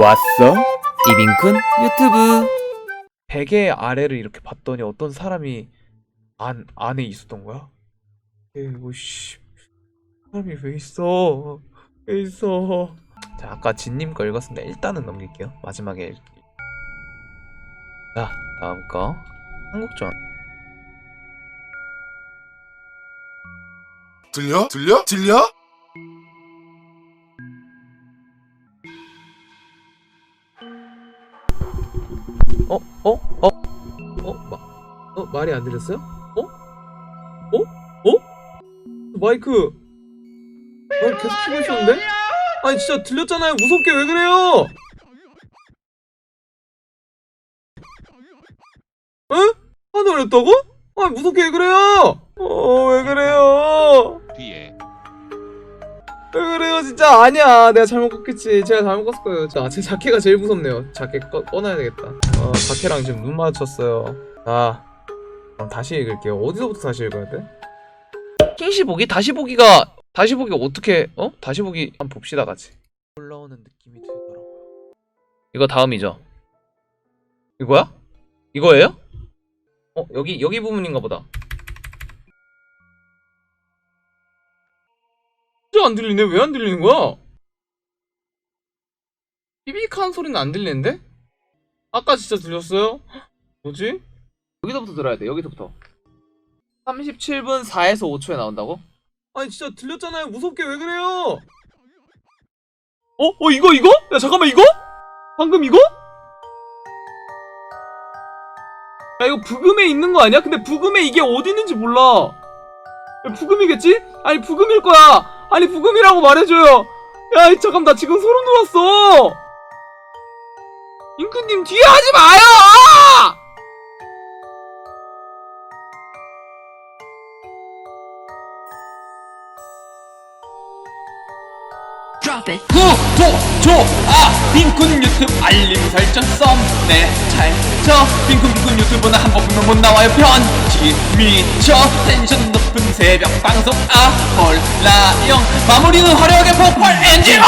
왔어? 이빈쿤 유튜브. 베개 아래를 이렇게 봤더니 어떤 사람이 안에 있었던 거야? 에이구 씨, 사람이 왜 있어? 왜 있어? 자, 아까 진님 거 읽었습니다. 일단은 넘길게요. 마지막에 자, 다음 거 한국전. 들려? 들려? 들려? 말이 안 들렸어요? 마이크 계속 키고 있었는데? 아니 진짜 들렸잖아요. 무섭게 왜 그래요? 에? 하도 어렸다고? 아니 무섭게 왜 그래요? 왜 그래요? 뒤에 왜 그래요 진짜. 아니야, 내가 잘못 껐겠지. 제가 잘못 껐을 거예요. 자, 제 자켓가 제일 무섭네요. 자켓 꺼놔야 되겠다. 자켓랑 지금 눈 마주쳤어요. 자, 그럼 다시 읽을게요. 어디서부터 다시 읽어야 돼? 킹시 보기? 다시 보기가 어떻게 다시 보기 한번 봅시다 같이. 올라오는 느낌이 들더라고요. 이거 다음이죠? 이거야? 이거예요? 여기 부분인가 보다. 진짜 안 들리네. 왜 안 들리는 거야? 삐빅한 소리는 안 들리는데? 아까 진짜 들렸어요? 뭐지? 여기서부터 들어야 돼. 여기서부터 37분 4에서 5초에 나온다고? 아니 진짜 들렸잖아요. 무섭게 왜 그래요? 이거? 야 잠깐만, 이거? 방금 이거? 야 이거 부금에 있는 거 아니야? 근데 부금에 이게 어디 있는지 몰라. 야, 부금이겠지? 아니 부금일 거야. 아니 부금이라고 말해줘요. 야 잠깐, 나 지금 소름 돋았어. 잉크님 뒤에 하지 마요! 구독, 좋아, 빈쿤 유튜브 알림 설정 썸네 잘쳐. 빈쿤 유튜브는 한 번 보면 못 나와요. 편지 미쳐. 텐션 높은 새벽 방송 홀라영. 마무리는 화려하게 폭발 엔진.